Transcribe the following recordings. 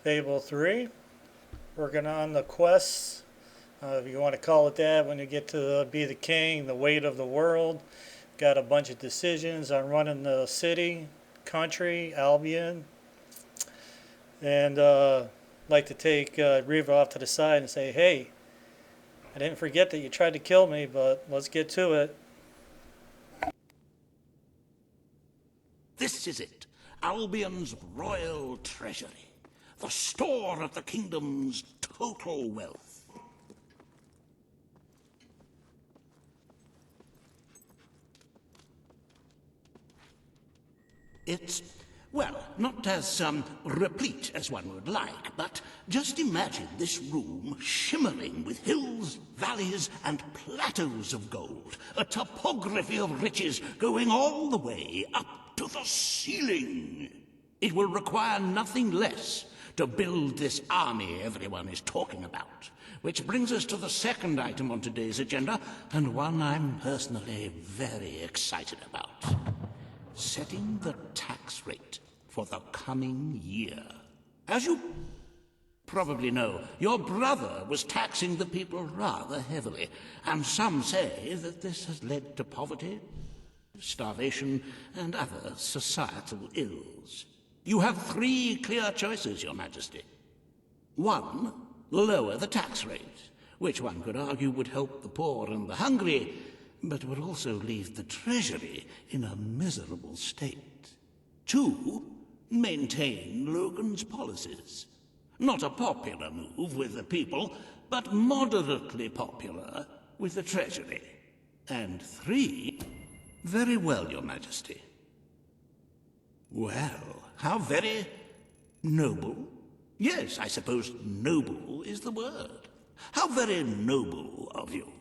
Fable 3. Working on the quests, if you want to call it that, when you get to be the king, the weight of the world. Got a bunch of decisions on running the city, country, Albion, and like to take Riva off to the side and say, hey, I didn't forget that you tried to kill me, but let's get to it. This is it, Albion's royal treasury, the store of the kingdom's total wealth. It's, well, not as replete as one would like, but just imagine this room shimmering with hills, valleys, and plateaus of gold, a topography of riches going all the way up to the ceiling. It will require nothing less to build this army everyone is talking about. Which brings us to the second item on today's agenda, and one I'm personally very excited about. Setting the tax rate for the coming year. As you probably know, your brother was taxing the people rather heavily, and some say that this has led to poverty, starvation, and other societal ills. You have three clear choices, Your Majesty. One, lower the tax rate, which one could argue would help the poor and the hungry, but would also leave the Treasury in a miserable state. Two, maintain Logan's policies. Not a popular move with the people, but moderately popular with the Treasury. And three, very well, Your Majesty. Well, how very noble. Yes, I suppose noble is the word. How very noble of you.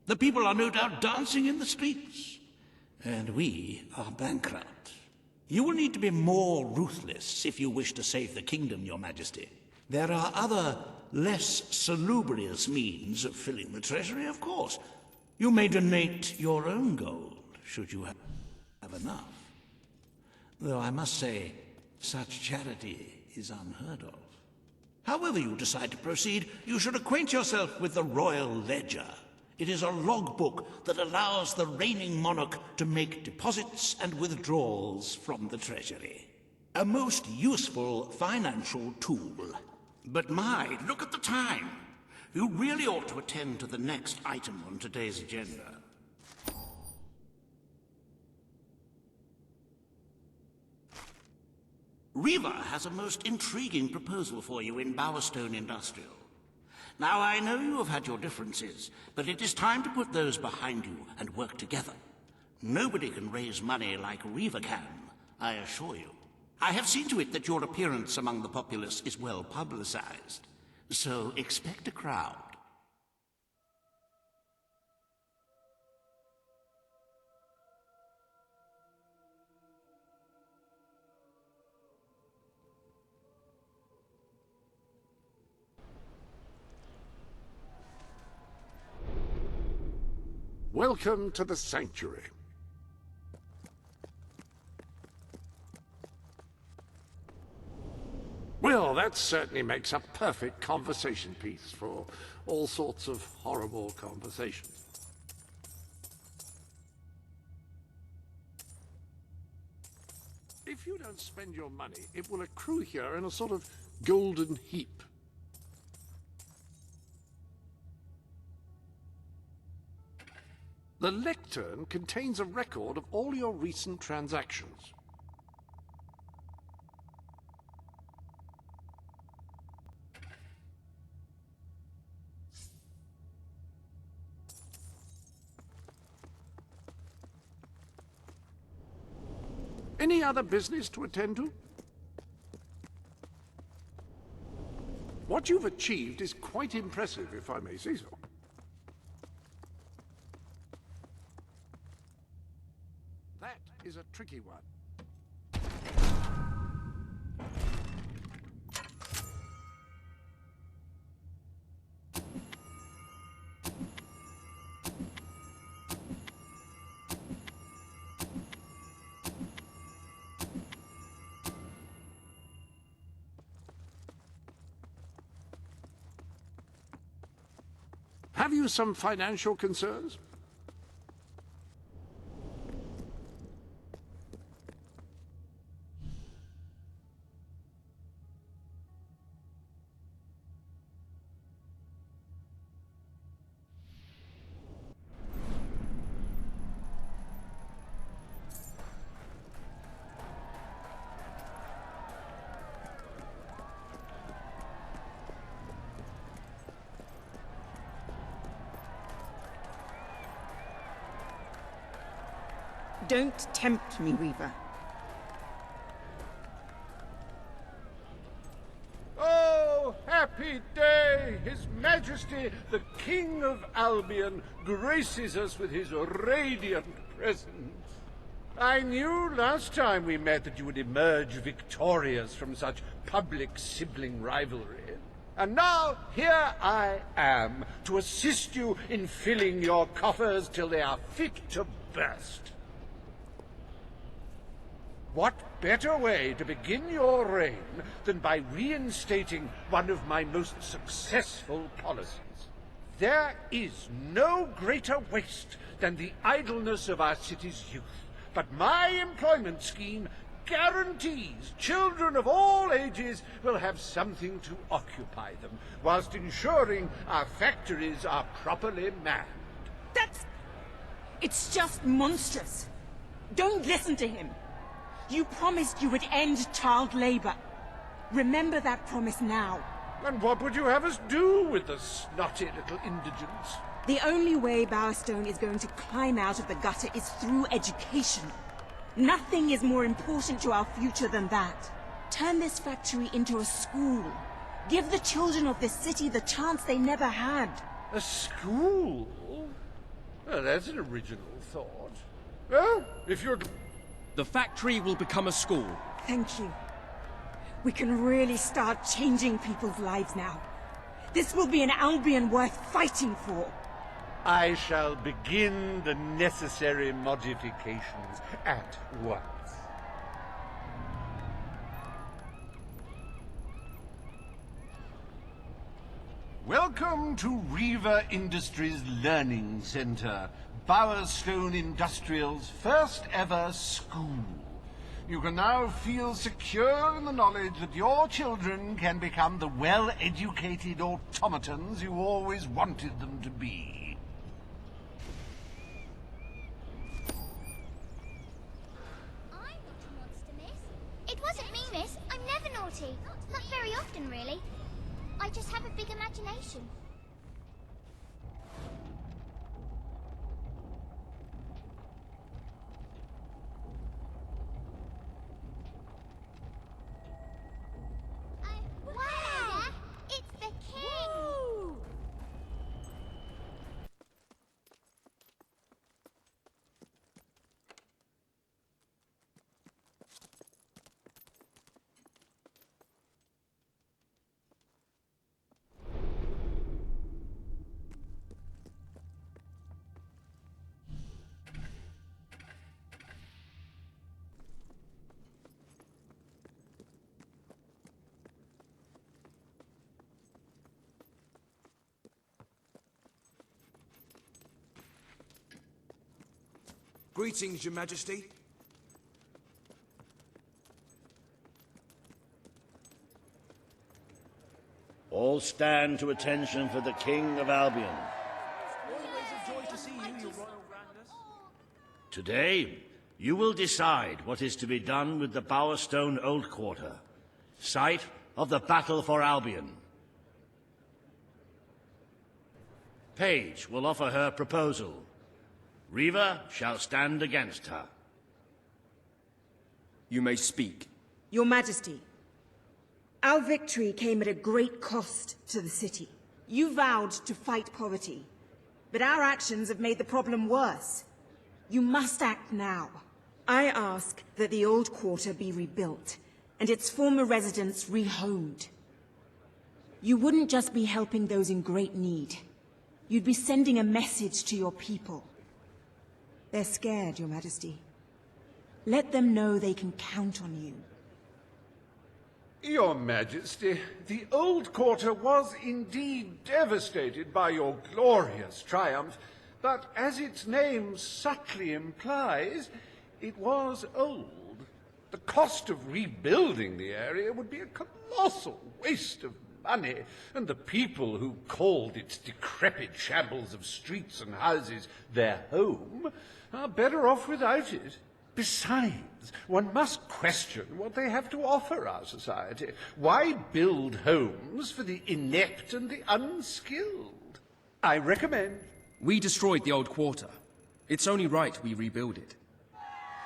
The people are no doubt dancing in the streets. And we are bankrupt. You will need to be more ruthless if you wish to save the kingdom, Your Majesty. There are other, less salubrious means of filling the treasury, of course. You may donate your own gold, should you have enough. Though I must say, such charity is unheard of. However you decide to proceed, you should acquaint yourself with the Royal Ledger. It is a logbook that allows the reigning monarch to make deposits and withdrawals from the treasury. A most useful financial tool. But my, look at the time. You really ought to attend to the next item on today's agenda. Riva has a most intriguing proposal for you in Bowerstone Industrial. Now, I know you have had your differences, but it is time to put those behind you and work together. Nobody can raise money like Riva can, I assure you. I have seen to it that your appearance among the populace is well publicized, so expect a crowd. Welcome to the Sanctuary. Well, that certainly makes a perfect conversation piece for all sorts of horrible conversations. If you don't spend your money, it will accrue here in a sort of golden heap. The lectern contains a record of all your recent transactions. Any other business to attend to? What you've achieved is quite impressive, if I may say so. That is a tricky one. Have you some financial concerns? Don't tempt me, Weaver. Oh, happy day! His Majesty, the King of Albion, graces us with his radiant presence. I knew last time we met that you would emerge victorious from such public sibling rivalry. And now, here I am, to assist you in filling your coffers till they are fit to burst. What better way to begin your reign than by reinstating one of my most successful policies? There is no greater waste than the idleness of our city's youth, but my employment scheme guarantees children of all ages will have something to occupy them, whilst ensuring our factories are properly manned. It's just monstrous. Don't listen to him. You promised you would end child labor. Remember that promise now. And what would you have us do with the snotty little indigents? The only way Bowerstone is going to climb out of the gutter is through education. Nothing is more important to our future than that. Turn this factory into a school. Give the children of this city the chance they never had. A school? Well, that's an original thought. Well, if you're... The factory will become a school. Thank you. We can really start changing people's lives now. This will be an Albion worth fighting for. I shall begin the necessary modifications at once. Welcome to Reaver Industries Learning Center, Bowerstone Industrial's first ever school. You can now feel secure in the knowledge that your children can become the well-educated automatons you always wanted them to be. I'm not a monster, miss. It wasn't me, miss. I'm never naughty. Not very often, really. I just have a big imagination. Wow! It's the king! Woo! Greetings, Your Majesty. All stand to attention for the King of Albion. Always a joy to see you, Your Royal Grandness. Today, you will decide what is to be done with the Bowerstone Old Quarter, site of the Battle for Albion. Paige will offer her proposal. Reaver shall stand against her. You may speak. Your Majesty, our victory came at a great cost to the city. You vowed to fight poverty, but our actions have made the problem worse. You must act now. I ask that the old quarter be rebuilt, and its former residents rehomed. You wouldn't just be helping those in great need. You'd be sending a message to your people. They're scared, Your Majesty. Let them know they can count on you. Your Majesty, the Old Quarter was indeed devastated by your glorious triumph, but as its name subtly implies, it was old. The cost of rebuilding the area would be a colossal waste of money, and the people who called its decrepit shambles of streets and houses their home are better off without it. Besides, one must question what they have to offer our society. Why build homes for the inept and the unskilled? I recommend... We destroyed the old quarter. It's only right we rebuild it.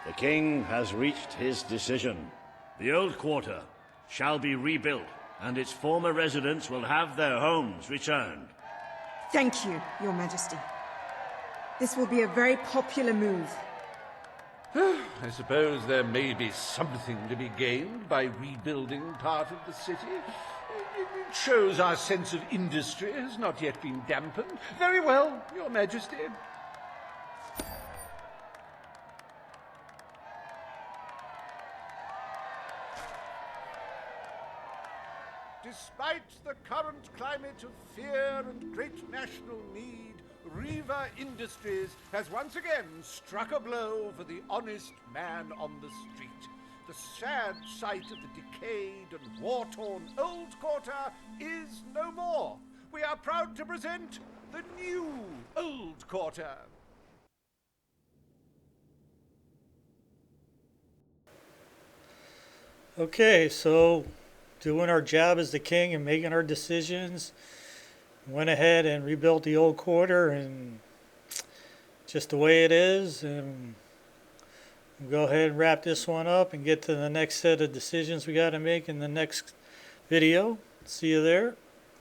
The king has reached his decision. The old quarter shall be rebuilt, and its former residents will have their homes returned. Thank you, Your Majesty. This will be a very popular move. I suppose there may be something to be gained by rebuilding part of the city. It shows our sense of industry has not yet been dampened. Very well, Your Majesty. Despite the current climate of fear and great national need, Riva Industries has once again struck a blow for the honest man on the street. The sad sight of the decayed and war-torn Old Quarter is no more. We are proud to present the new Old Quarter. Okay, so doing our job as the king and making our decisions, went ahead and rebuilt the old quarter, and just the way it is, and we'll go ahead and wrap this one up and get to the next set of decisions we got to make in the next video. See you there.